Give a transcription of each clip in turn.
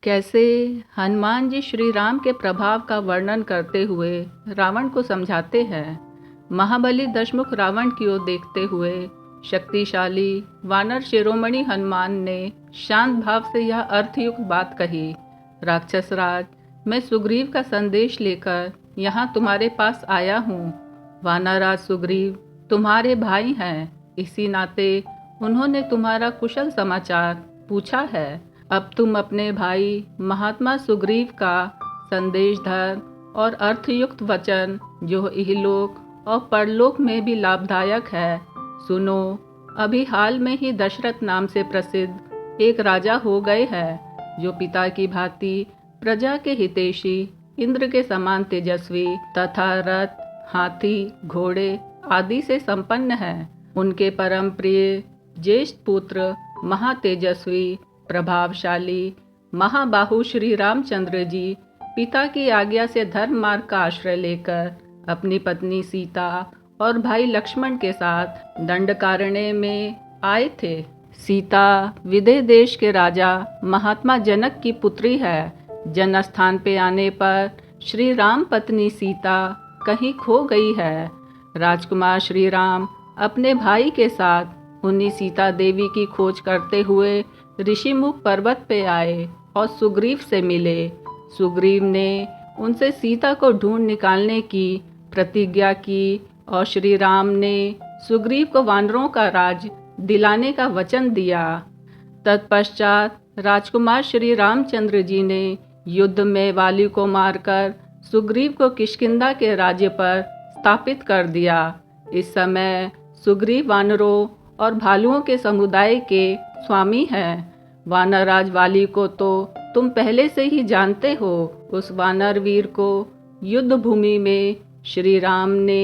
कैसे हनुमान जी श्री राम के प्रभाव का वर्णन करते हुए रावण को समझाते हैं। महाबली दशमुख रावण की ओर देखते हुए शक्तिशाली वानर शिरोमणि हनुमान ने शांत भाव से यह अर्थयुक्त बात कही। राक्षस राज, मैं सुग्रीव का संदेश लेकर यहाँ तुम्हारे पास आया हूँ। वानरराज सुग्रीव तुम्हारे भाई हैं, इसी नाते उन्होंने तुम्हारा कुशल समाचार पूछा है। अब तुम अपने भाई महात्मा सुग्रीव का संदेशधर और अर्थयुक्त वचन, जो इहलोक और परलोक में भी लाभदायक है, सुनो। अभी हाल में ही दशरथ नाम से प्रसिद्ध एक राजा हो गए हैं, जो पिता की भांति प्रजा के हितैषी, इंद्र के समान तेजस्वी तथा रथ, हाथी, घोड़े आदि से संपन्न हैं। उनके परम प्रिय ज्येष्ठ पुत्र महातेजस्वी, प्रभावशाली, महाबाहु श्री रामचंद्र जी पिता की आज्ञा से धर्म मार्ग का आश्रय लेकर अपनी पत्नी सीता और भाई लक्ष्मण के साथ दंडकारण्य में आए थे। सीता विदेह देश के राजा महात्मा जनक की पुत्री है। जनस्थान पे आने पर श्री राम पत्नी सीता कहीं खो गई है। राजकुमार श्री राम अपने भाई के साथ उन्हीं सीता देवी की खोज करते हुए ऋषिमुख पर्वत पे आए और सुग्रीव से मिले। सुग्रीव ने उनसे सीता को ढूंढ निकालने की प्रतिज्ञा की और श्री राम ने सुग्रीव को वानरों का राज दिलाने का वचन दिया। तत्पश्चात राजकुमार श्री रामचंद्र जी ने युद्ध में वाली को मारकर सुग्रीव को किष्किंधा के राज्य पर स्थापित कर दिया। इस समय सुग्रीव वानरों और भालुओं के समुदाय के स्वामी हैं। वानरराज वाली को तो तुम पहले से ही जानते हो। उस वानर वीर को युद्ध भूमि में श्री राम ने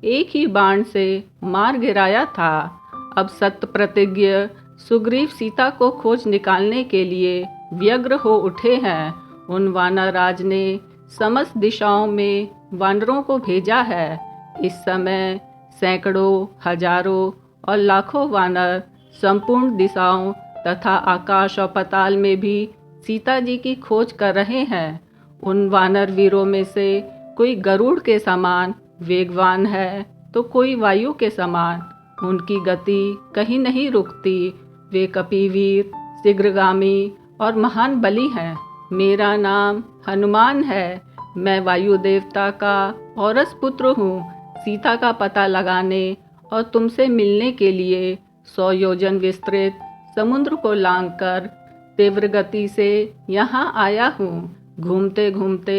एक ही बाण से मार गिराया था। अब सत्य प्रतिज्ञ सुग्रीव सीता को खोज निकालने के लिए व्यग्र हो उठे हैं। उन वानरराज ने समस्त दिशाओं में वानरों को भेजा है। इस समय सैकड़ों, हजारों और लाखों वानर संपूर्ण दिशाओं तथा आकाश और पाताल में भी सीता जी की खोज कर रहे हैं। उन वानर वीरों में से कोई गरुड़ के समान वेगवान है तो कोई वायु के समान। उनकी गति कहीं नहीं रुकती। वे कपिवीर, शीघ्रगामी और महान बली हैं। मेरा नाम हनुमान है। मैं वायु देवता का औरस पुत्र हूँ। सीता का पता लगाने और तुमसे मिलने के लिए 100 योजन विस्तृत समुद्र को लांघकर तीव्र गति से यहाँ आया हूँ। घूमते घूमते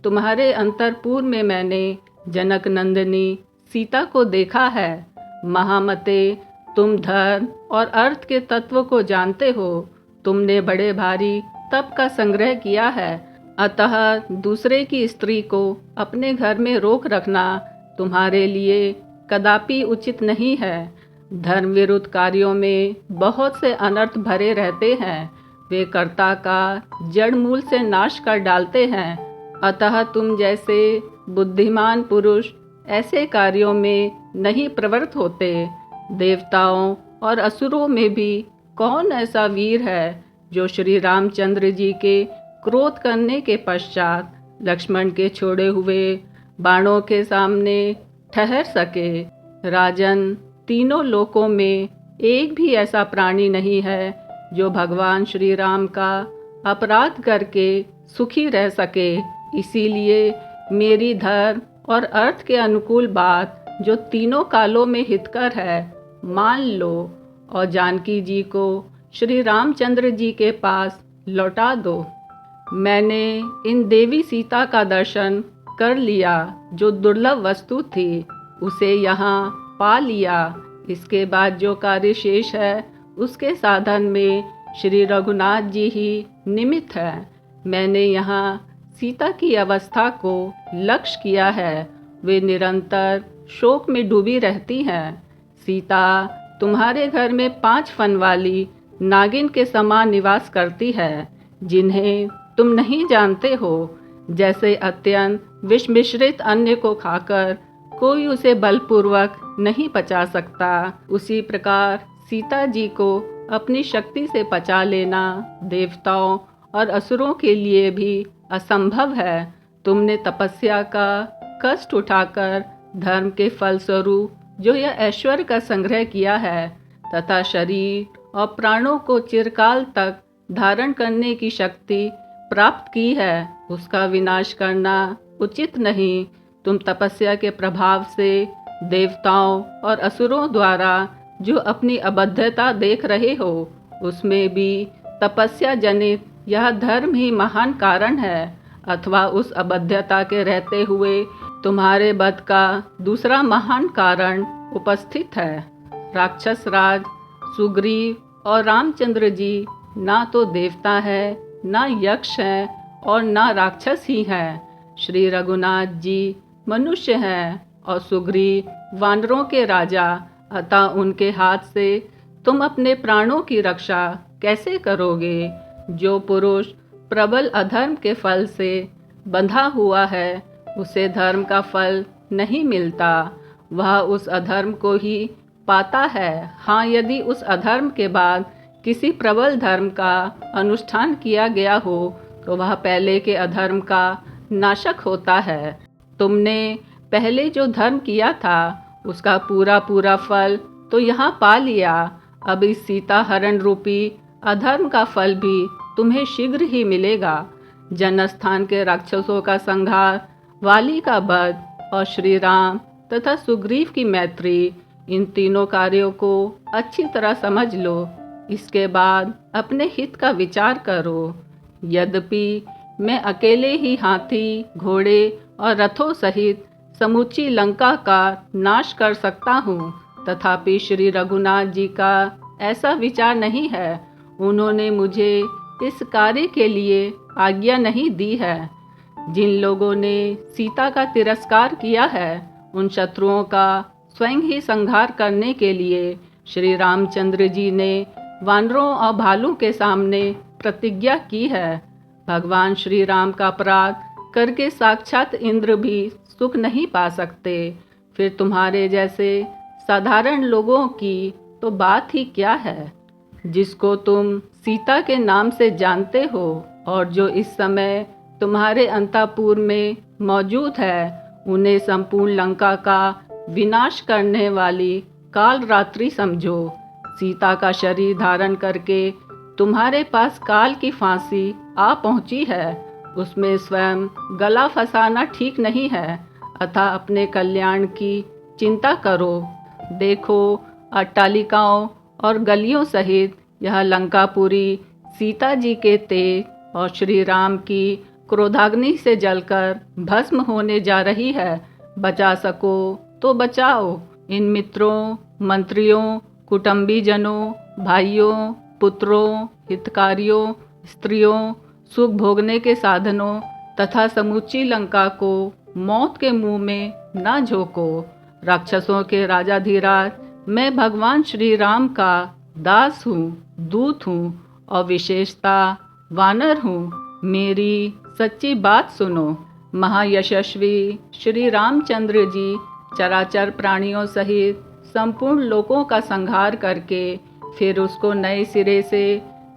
तुम्हारे अंतरपुर में मैंने जनक नंदिनी सीता को देखा है। महामते, तुम धर्म और अर्थ के तत्व को जानते हो। तुमने बड़े भारी तप का संग्रह किया है, अतः दूसरे की स्त्री को अपने घर में रोक रखना तुम्हारे लिए कदापि उचित नहीं है। धर्म विरुद्ध कार्यों में बहुत से अनर्थ भरे रहते हैं। वे कर्ता का जड़ मूल से नाश कर डालते हैं। अतः तुम जैसे बुद्धिमान पुरुष ऐसे कार्यों में नहीं प्रवृत्त होते। देवताओं और असुरों में भी कौन ऐसा वीर है जो श्री रामचंद्र जी के क्रोध करने के पश्चात लक्ष्मण के छोड़े हुए बाणों के सामने ठहर सके। राजन, तीनों लोकों में एक भी ऐसा प्राणी नहीं है जो भगवान श्री राम का अपराध करके सुखी रह सके। इसीलिए मेरी धर्म और अर्थ के अनुकूल बात, जो तीनों कालों में हितकर है, मान लो और जानकी जी को श्री रामचंद्र जी के पास लौटा दो। मैंने इन देवी सीता का दर्शन कर लिया। जो दुर्लभ वस्तु थी उसे यहाँ पा लिया। इसके बाद जो कार्य शेष है उसके साधन में श्री रघुनाथ जी ही निमित्त है। मैंने यहाँ सीता की अवस्था को लक्ष्य किया है। वे निरंतर शोक में डूबी रहती हैं। सीता तुम्हारे घर में 5 फन वाली नागिन के समान निवास करती है, जिन्हें तुम नहीं जानते हो। जैसे अत्यंत विष मिश्रित अन्न को खाकर कोई उसे बलपूर्वक नहीं पचा सकता, उसी प्रकार सीता जी को अपनी शक्ति से पचा लेना देवताओं और असुरों के लिए भी असंभव है। तुमने तपस्या का कष्ट उठाकर धर्म के फलस्वरूप जो यह ऐश्वर्य का संग्रह किया है तथा शरीर और प्राणों को चिरकाल तक धारण करने की शक्ति प्राप्त की है, उसका विनाश करना उचित नहीं। तुम तपस्या के प्रभाव से देवताओं और असुरों द्वारा जो अपनी अबद्धता देख रहे हो, उसमें भी तपस्या जनित यह धर्म ही महान कारण है, अथवा उस अबद्धता के रहते हुए तुम्हारे बध का दूसरा महान कारण उपस्थित है। राक्षस राज सुग्रीव और रामचंद्र जी ना तो देवता है, ना यक्ष है और ना राक्षस ही है। श्री रघुनाथ जी मनुष्य हैं और सुग्रीव वानरों के राजा, अतः उनके हाथ से तुम अपने प्राणों की रक्षा कैसे करोगे? जो पुरुष प्रबल अधर्म के फल से बंधा हुआ है, उसे धर्म का फल नहीं मिलता, वह उस अधर्म को ही पाता है। हाँ, यदि उस अधर्म के बाद किसी प्रबल धर्म का अनुष्ठान किया गया हो तो वह पहले के अधर्म का नाशक होता है। तुमने पहले जो धर्म किया था उसका पूरा पूरा फल तो यहाँ पा लिया, अब इस सीता हरण रूपी अधर्म का फल भी तुम्हें शीघ्र ही मिलेगा। जनस्थान के राक्षसों का संहार, वाली का वध और श्री राम तथा सुग्रीव की मैत्री, इन तीनों कार्यों को अच्छी तरह समझ लो। इसके बाद अपने हित का विचार करो। यद्यपि मैं अकेले ही हाथी, घोड़े और रथों सहित समूची लंका का नाश कर सकता हूँ, तथापि श्री रघुनाथ जी का ऐसा विचार नहीं है। उन्होंने मुझे इस कार्य के लिए आज्ञा नहीं दी है। जिन लोगों ने सीता का तिरस्कार किया है, उन शत्रुओं का स्वयं ही संहार करने के लिए श्री रामचंद्र जी ने वानरों और भालू के सामने प्रतिज्ञा की है। भगवान श्री राम का अपराध करके साक्षात इंद्र भी सुख नहीं पा सकते, फिर तुम्हारे जैसे साधारण लोगों की तो बात ही क्या है। जिसको तुम सीता के नाम से जानते हो और जो इस समय तुम्हारे अंतःपुर में मौजूद है, उन्हें संपूर्ण लंका का विनाश करने वाली काल रात्रि समझो। सीता का शरीर धारण करके तुम्हारे पास काल की फांसी आ पहुंची है, उसमें स्वयं गला फंसाना ठीक नहीं है, अतः अपने कल्याण की चिंता करो। देखो, अट्टालिकाओं और गलियों सहित यह लंकापुरी सीता जी के तेज और श्री राम की क्रोधाग्नि से जलकर भस्म होने जा रही है। बचा सको तो बचाओ। इन मित्रों, मंत्रियों, कुटुंबीजनों, भाइयों, पुत्रों, हितकारियों, स्त्रियों, सुख भोगने के साधनों तथा समूची लंका को मौत के मुंह में न झोंको। राक्षसों के राजाधिराज मैं भगवान श्री राम का दास हूँ, दूत हूँ और विशेषता वानर हूँ। मेरी सच्ची बात सुनो। महायशस्वी श्री रामचंद्र जी चराचर प्राणियों सहित संपूर्ण लोकों का संहार करके फिर उसको नए सिरे से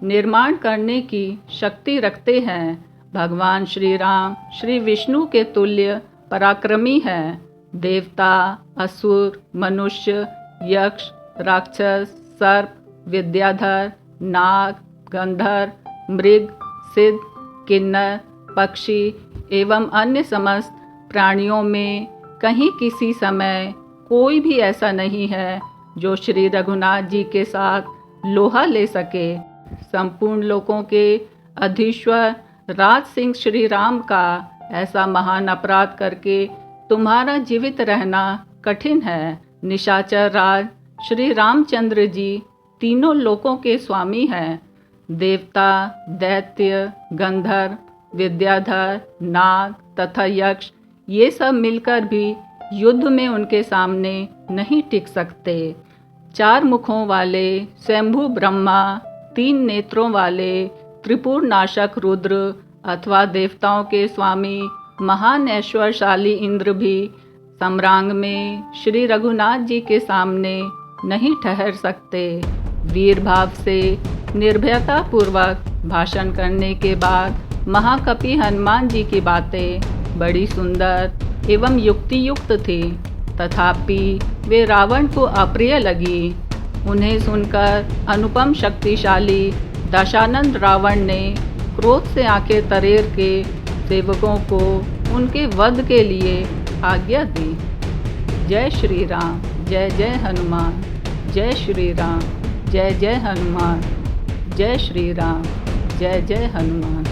निर्माण करने की शक्ति रखते हैं। भगवान श्री राम श्री विष्णु के तुल्य पराक्रमी हैं। देवता, असुर, मनुष्य, यक्ष, राक्षस, सर्प, विद्याधर, नाग, गंधर्व, मृग, सिद्ध, किन्नर, पक्षी एवं अन्य समस्त प्राणियों में कहीं किसी समय कोई भी ऐसा नहीं है जो श्री रघुनाथ जी के साथ लोहा ले सके। संपूर्ण लोकों के अधीश्वर राज सिंह श्री राम का ऐसा महान अपराध करके तुम्हारा जीवित रहना कठिन है। निशाचर राज श्री रामचंद्र जी तीनों लोकों के स्वामी हैं। देवता, दैत्य, गंधर्व, विद्याधर, नाग तथा यक्ष ये सब मिलकर भी युद्ध में उनके सामने नहीं टिक सकते। चार मुखों वाले स्वयंभू ब्रह्मा, तीन नेत्रों वाले त्रिपुर नाशक रुद्र अथवा देवताओं के स्वामी महान ऐश्वर्यशाली इंद्र भी सम्रांग में श्री रघुनाथ जी के सामने नहीं ठहर सकते। वीर भाव से निर्भयता पूर्वक भाषण करने के बाद महाकवि हनुमान जी की बातें बड़ी सुंदर एवं युक्तियुक्त थी, तथापि वे रावण को अप्रिय लगी। उन्हें सुनकर अनुपम शक्तिशाली दशानंद रावण ने क्रोध से आंखें तरेर के सेवकों को उनके वध के लिए आज्ञा दी। जय श्री राम, जय जय हनुमान। जय श्री राम, जय जय हनुमान। जय श्री राम, जय जय हनुमान।